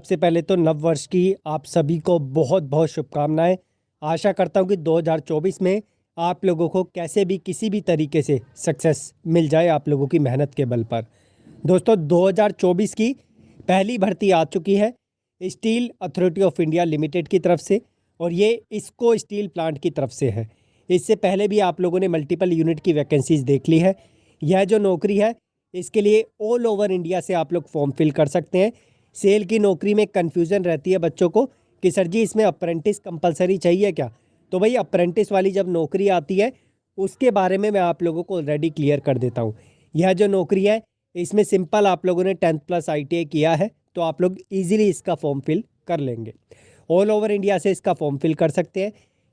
सबसे पहले तो नव वर्ष की आप सभी को बहुत बहुत शुभकामनाएं। आशा करता हूं कि 2024 में आप लोगों को कैसे भी किसी भी तरीके से सक्सेस मिल जाए आप लोगों की मेहनत के बल पर। दोस्तों 2024 की पहली भर्ती आ चुकी है steel authority of India limited की तरफ से, और ये इसको स्टील प्लांट की तरफ से है। इससे पहले भी आप लोगों ने मल्टीपल यूनिट की वैकेंसीज देख ली है। यह जो नौकरी है इसके लिए ऑल ओवर इंडिया से आप लोग फॉर्म फिल कर सकते हैं। सेल की नौकरी में कन्फ्यूज़न रहती है बच्चों को कि सर जी इसमें अप्रेंटिस कंपलसरी चाहिए क्या। तो भाई अप्रेंटिस वाली जब नौकरी आती है उसके बारे में मैं आप लोगों को ऑलरेडी क्लियर कर देता हूँ। यह जो नौकरी है इसमें सिंपल आप लोगों ने 10th+ ITI किया है तो आप लोग ईजिली इसका फॉर्म फिल कर लेंगे। ऑल ओवर इंडिया से इसका फॉर्म फिल कर सकते हैं।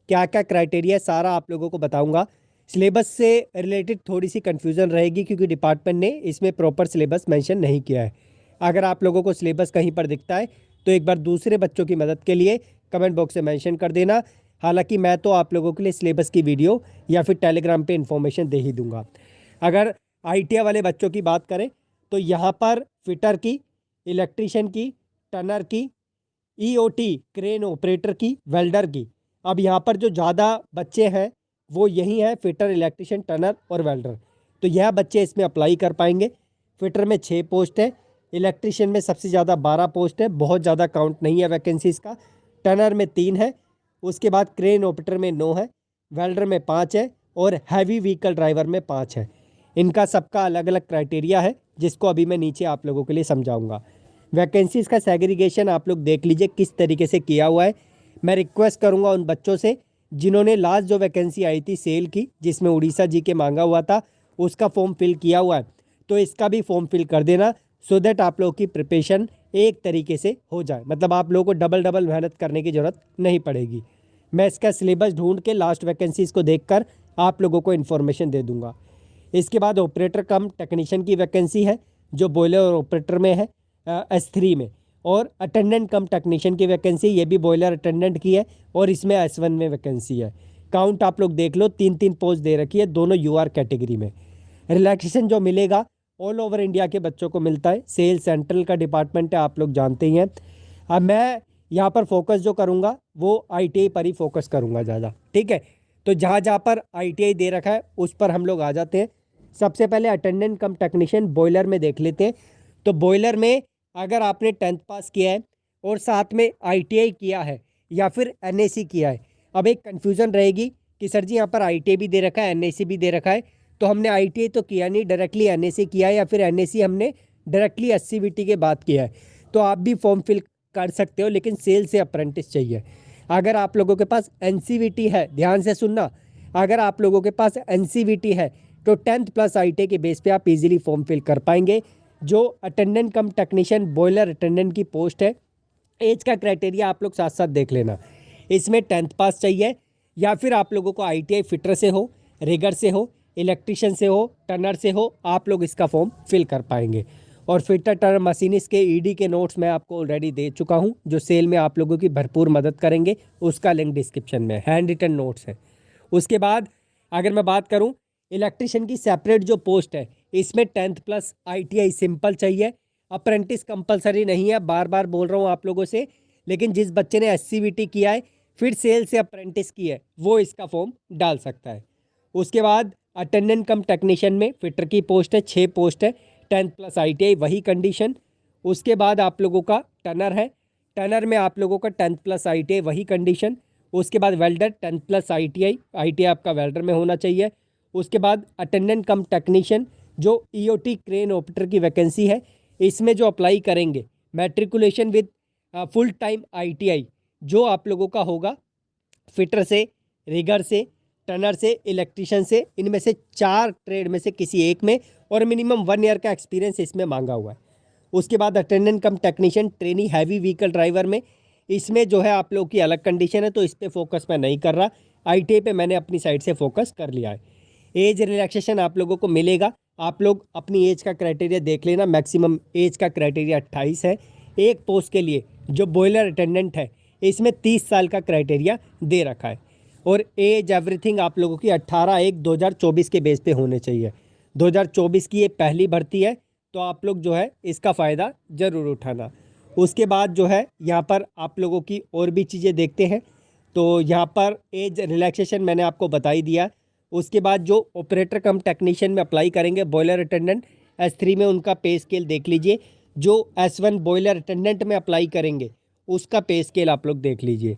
क्या क्या क्राइटेरिया सारा आप लोगों को बताऊंगा। सिलेबस से रिलेटेड थोड़ी सी कन्फ्यूज़न रहेगी क्योंकि डिपार्टमेंट ने इसमें प्रॉपर सिलेबस मेंशन नहीं किया है। अगर आप लोगों को सिलेबस कहीं पर दिखता है तो एक बार दूसरे बच्चों की मदद के लिए कमेंट बॉक्स में मेंशन कर देना। हालांकि मैं तो आप लोगों के लिए सिलेबस की वीडियो या फिर टेलीग्राम पे इन्फॉर्मेशन दे ही दूंगा। अगर ITI वाले बच्चों की बात करें तो यहाँ पर फिटर की, इलेक्ट्रीशियन की, टनर की, EOT क्रेन ऑपरेटर की, वेल्डर की। अब यहाँ पर जो ज़्यादा बच्चे हैं वो यही हैं, फिटर, इलेक्ट्रीशियन, टनर और वेल्डर। तो यह बच्चे इसमें अप्लाई कर पाएंगे। फिटर में 6 पोस्ट है, इलेक्ट्रीशियन में सबसे ज़्यादा 12 पोस्ट है, बहुत ज़्यादा काउंट नहीं है वैकेंसीज़ का। टनर में 3 है, उसके बाद क्रेन ऑपरेटर में 9 है, वेल्डर में 5 है और हैवी व्हीकल ड्राइवर में 5 है। इनका सबका अलग अलग क्राइटेरिया है जिसको अभी मैं नीचे आप लोगों के लिए समझाऊंगा। वैकेंसीज़ का सेग्रीगेशन आप लोग देख लीजिए किस तरीके से किया हुआ है। मैं रिक्वेस्ट करूंगा उन बच्चों से जिन्होंने लास्ट जो वैकेंसी आई थी सेल की जिसमें उड़ीसा जी के मांगा हुआ था उसका फॉर्म फिल किया हुआ है तो इसका भी फॉर्म फिल कर देना, सो दैट आप लोगों की प्रिपरेशन एक तरीके से हो जाए। मतलब आप लोगों को डबल डबल मेहनत करने की ज़रूरत नहीं पड़ेगी। मैं इसका सिलेबस ढूंढ के लास्ट वैकेंसीज़ को देखकर आप लोगों को इन्फॉर्मेशन दे दूंगा। इसके बाद ऑपरेटर कम टेक्नीशियन की वैकेंसी है जो बॉयलर और ऑपरेटर में है S3 में, और अटेंडेंट कम टेक्नीशियन की वैकेंसी ये भी बॉयलर अटेंडेंट की है और इसमें S1 में वैकेंसी है। काउंट आप लोग देख लो, 3-3 पोस्ट दे रखी है दोनों UR कैटेगरी में। रिलैक्सेशन जो मिलेगा ऑल ओवर इंडिया के बच्चों को मिलता है। सेल सेंट्रल का डिपार्टमेंट है, आप लोग जानते ही हैं। अब मैं यहाँ पर फोकस जो करूँगा वो ITI पर ही फोकस करूँगा ज़्यादा, ठीक है। तो जहाँ जहाँ पर ITI दे रखा है उस पर हम लोग आ जाते हैं। सबसे पहले अटेंडेंट कम टेक्नीशियन बॉयलर में देख लेते हैं। तो बॉयलर में अगर आपने 10th पास किया है और साथ में ITI किया है या फिर NAC किया है, अब एक कन्फ्यूज़न रहेगी कि सर जी यहाँ पर ITI भी दे रखा है, NAC भी दे रखा है, तो हमने ITI तो किया नहीं, डायरेक्टली NAC किया है, या फिर NAC हमने डायरेक्टली SCVT के बाद किया है। तो आप भी फॉर्म फिल कर सकते हो, लेकिन सेल से अप्रेंटिस चाहिए। अगर आप लोगों के पास NCVT है, ध्यान से सुनना, अगर आप लोगों के पास NCVT है तो 10th+ ITI के बेस पे आप इजीली फॉर्म फिल कर पाएंगे। जो अटेंडेंट कम टेक्नीशियन बॉयलर अटेंडेंट की पोस्ट है, एज का क्राइटेरिया आप लोग साथ साथ देख लेना। इसमें 10th पास चाहिए या फिर आप लोगों को ITI फिटर से हो, रिगर से हो, इलेक्ट्रीशियन से हो, टनर से हो, आप लोग इसका फॉर्म फिल कर पाएंगे। और फिटर टनर मशीनिस्ट के ED के नोट्स मैं आपको ऑलरेडी दे चुका हूं जो सेल में आप लोगों की भरपूर मदद करेंगे, उसका लिंक डिस्क्रिप्शन में, हैंड रिटन नोट्स है। उसके बाद अगर मैं बात करूं इलेक्ट्रीशियन की सेपरेट जो पोस्ट है इसमें 10th+ ITI सिंपल चाहिए, अप्रेंटिस कंपलसरी नहीं है। बार बार बोल रहा हूँ आप लोगों से, लेकिन जिस बच्चे ने SCVT किया है फिर सेल से अप्रेंटिस किया है वो इसका फॉर्म डाल सकता है। उसके बाद अटेंडेंट कम टेक्नीशियन में फिटर की पोस्ट है, 6 पोस्ट है, 10th+ ITI वही कंडीशन। उसके बाद आप लोगों का टनर है, टनर में आप लोगों का 10th+ ITI वही कंडीशन। उसके बाद वेल्डर 10th+ ITI आपका वेल्डर में होना चाहिए। उसके बाद अटेंडेंट कम टेक्नीशियन जो EOT क्रेन ऑपरेटर की वैकेंसी है, इसमें जो अप्लाई करेंगे matriculation with full time ITI जो आप लोगों का होगा फिटर से, रिगर से, टनर से, इलेक्ट्रीशियन से, इनमें से 4 ट्रेड में से किसी एक में, और मिनिमम 1 ईयर का एक्सपीरियंस इसमें मांगा हुआ है। उसके बाद अटेंडेंट कम technician trainee heavy vehicle driver में, इसमें जो है आप लोगों की अलग कंडीशन है तो इस पर फोकस मैं नहीं कर रहा, ITI पे मैंने अपनी साइड से फोकस कर लिया है। एज रिलैक्सेशन आप लोगों को मिलेगा, आप लोग अपनी एज का क्राइटेरिया देख लेना। मैक्सिमम एज का क्राइटेरिया 28 है एक पोस्ट के लिए जो बॉयलर अटेंडेंट है, इसमें 30 साल का क्राइटेरिया दे रखा है। और एज एवरीथिंग आप लोगों की 18/1/2024 के बेस पे होने चाहिए। 2024 की ये पहली भर्ती है तो आप लोग जो है इसका फ़ायदा ज़रूर उठाना। उसके बाद जो है यहाँ पर आप लोगों की और भी चीज़ें देखते हैं। तो यहाँ पर एज रिलैक्सेशन मैंने आपको बता ही दिया। उसके बाद जो ऑपरेटर कम टेक्नीशियन में अप्लाई करेंगे बॉयलर अटेंडेंट, S3 में उनका पे स्केल देख लीजिए। जो S1 बॉयलर अटेंडेंट में अप्लाई करेंगे उसका पे स्केल आप लोग देख लीजिए।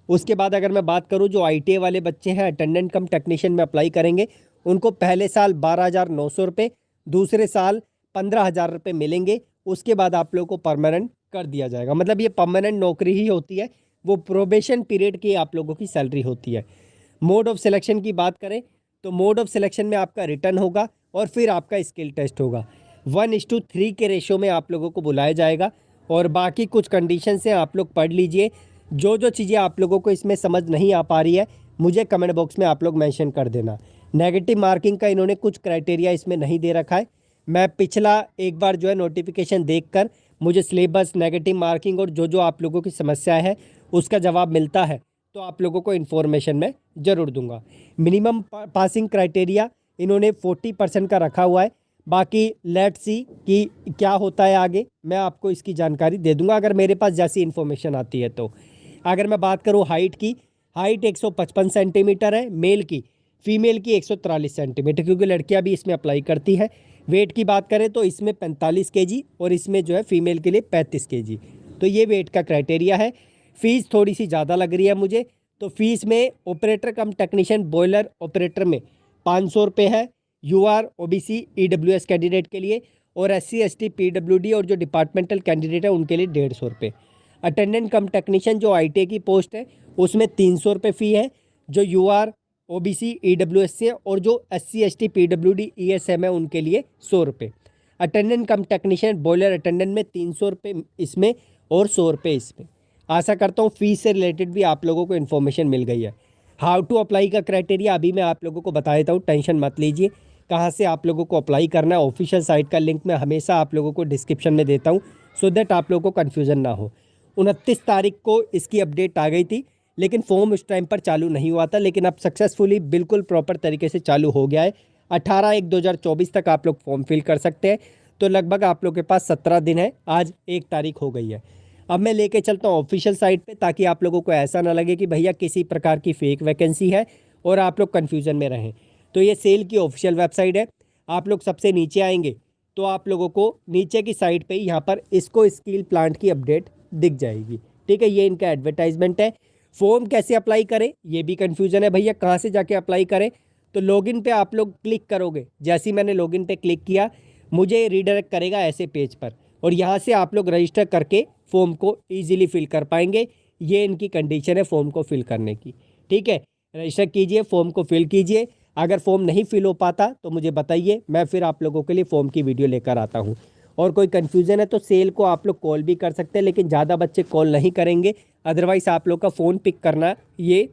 उसके बाद अगर मैं बात करूँ जो ITA वाले बच्चे हैं अटेंडेंट कम टेक्नीशियन में अप्लाई करेंगे, उनको पहले साल 12,900 रुपये, दूसरे साल 15,000 रुपये मिलेंगे। उसके बाद आप लोग को परमानेंट कर दिया जाएगा। मतलब ये परमानेंट नौकरी ही होती है, वो प्रोबेशन पीरियड की आप लोगों की सैलरी होती है। मोड ऑफ सिलेक्शन की बात करें तो मोड ऑफ सिलेक्शन में आपका रिटर्न होगा और फिर आपका स्किल टेस्ट होगा। 1:3 के रेशो में आप लोगों को बुलाया जाएगा। और बाकी कुछ कंडीशन से आप लोग पढ़ लीजिए। जो जो चीज़ें आप लोगों को इसमें समझ नहीं आ पा रही है मुझे कमेंट बॉक्स में आप लोग मेंशन कर देना। नेगेटिव मार्किंग का इन्होंने कुछ क्राइटेरिया इसमें नहीं दे रखा है। मैं पिछला एक बार जो है नोटिफिकेशन देखकर मुझे सिलेबस, नेगेटिव मार्किंग और जो जो आप लोगों की समस्या है उसका जवाब मिलता है तो आप लोगों को इन्फॉर्मेशन मैं ज़रूर दूंगा। मिनिमम पासिंग क्राइटेरिया इन्होंने 40% का रखा हुआ है। बाकी लेट्स सी कि क्या होता है आगे, मैं आपको इसकी जानकारी दे दूंगा अगर मेरे पास जैसी इन्फॉर्मेशन आती है तो। अगर मैं बात करूँ हाइट की, हाइट 155 सेंटीमीटर है मेल की, फीमेल की 143 सेंटीमीटर, क्योंकि लड़कियां भी इसमें अप्लाई करती हैं। वेट की बात करें तो इसमें 45 केजी और इसमें जो है फीमेल के लिए 35 केजी। तो ये वेट का क्राइटेरिया है। फ़ीस थोड़ी सी ज़्यादा लग रही है मुझे, तो फीस में ऑपरेटर कम टेक्नीशियन बॉयलर ऑपरेटर में 500 रुपये है UR OBC EWS कैंडिडेट के लिए, और SC ST PWD और जो डिपार्टमेंटल कैंडिडेट है उनके लिए 150 रुपये। अटेंडेंट कम टेक्नीशियन जो ITA की पोस्ट है उसमें 300 रुपये फ़ी है, जो UR OBC EWS से, और जो SC ST PWD ESM है उनके लिए 100 रुपये। अटेंडेंट कम टेक्नीशियन बॉयलर अटेंडेंट में 300 रुपये इसमें और 100 रुपये इसमें। आशा करता हूँ फीस से रिलेटेड भी आप लोगों को इन्फॉर्मेशन मिल गई है। हाउ टू अप्लाई का क्राइटेरिया अभी मैं आप लोगों को बता देता हूँ, टेंशन मत लीजिए। कहाँ से आप लोगों को अप्लाई करना है, ऑफिशियल साइट का लिंक मैं हमेशा आप लोगों को डिस्क्रिप्शन में देता हूँ, सो दैट आप लोगों को कन्फ्यूज़न ना हो। 29 तारीख को इसकी अपडेट आ गई थी, लेकिन फॉर्म उस टाइम पर चालू नहीं हुआ था, लेकिन अब सक्सेसफुली बिल्कुल प्रॉपर तरीके से चालू हो गया है। 18/1/2024 तक आप लोग फॉर्म फिल कर सकते हैं। तो लगभग आप लोग के पास 17 दिन है, आज 1 तारीख हो गई है। अब मैं लेके चलता हूँ ऑफिशियल साइट पे, ताकि आप लोगों को ऐसा ना लगे कि भैया किसी प्रकार की फेक वैकेंसी है और आप लोग कन्फ्यूज़न में रहें। तो ये सेल की ऑफिशियल वेबसाइट है। आप लोग सबसे नीचे आएंगे तो आप लोगों को नीचे की साइड पे यहाँ पर इसको स्कील प्लांट की अपडेट दिख जाएगी। ठीक है, ये इनका एडवर्टाइजमेंट है। फॉर्म कैसे अप्लाई करें ये भी कन्फ्यूज़न है भैया, कहाँ से जाके अप्लाई करें। तो लॉगिन पे आप लोग क्लिक करोगे, जैसे ही मैंने लॉगिन पे क्लिक किया मुझे रीडायरेक्ट करेगा ऐसे पेज पर, और यहाँ से आप लोग रजिस्टर करके फॉर्म को ईजिली फिल कर पाएंगे। ये इनकी कंडीशन है फॉर्म को फिल करने की। ठीक है, रजिस्टर कीजिए, फॉर्म को फिल कीजिए। अगर फॉर्म नहीं फिल हो पाता तो मुझे बताइए, मैं फिर आप लोगों के लिए फॉर्म की वीडियो लेकर आता हूँ। और कोई कन्फ्यूज़न है तो सेल को आप लोग कॉल भी कर सकते हैं, लेकिन ज़्यादा बच्चे कॉल नहीं करेंगे, अदरवाइज़ आप लोग का फ़ोन पिक करना ये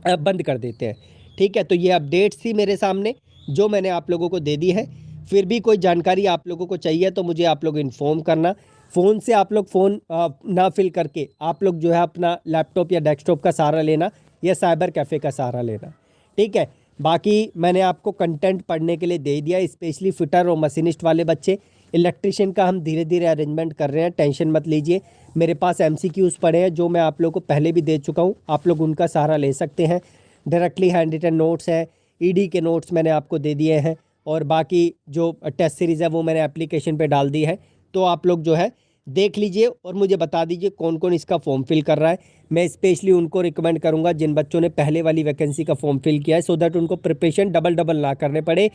बंद कर देते हैं। ठीक है, तो ये अपडेट्स थी मेरे सामने जो मैंने आप लोगों को दे दी है। फिर भी कोई जानकारी आप लोगों को चाहिए तो मुझे आप लोग इन्फॉर्म करना। फ़ोन से आप लोग फ़ोन ना फिल करके आप लोग जो है अपना लैपटॉप या डेस्कटॉप का सहारा लेना, या साइबर कैफ़े का सहारा लेना। ठीक है, बाकी मैंने आपको कंटेंट पढ़ने के लिए दे दिया, स्पेशली फिटर और मशीनिस्ट वाले बच्चे। इलेक्ट्रिशियन का हम धीरे धीरे अरेंजमेंट कर रहे हैं, टेंशन मत लीजिए। मेरे पास MCQs पड़े हैं जो मैं आप लोगों को पहले भी दे चुका हूँ, आप लोग उनका सहारा ले सकते हैं। डायरेक्टली हैंड रिटन नोट्स हैं, ED के नोट्स मैंने आपको दे दिए हैं, और बाकी जो टेस्ट सीरीज़ है वो मैंने एप्लीकेशन पे डाल दी है। तो आप लोग जो है देख लीजिए और मुझे बता दीजिए कौन कौन इसका फॉर्म फिल कर रहा है। मैं स्पेशली उनको रिकमेंड करूंगा जिन बच्चों ने पहले वाली वैकेंसी का फॉर्म फिल किया है, सो दैट उनको प्रिपरेशन डबल ना करने पड़े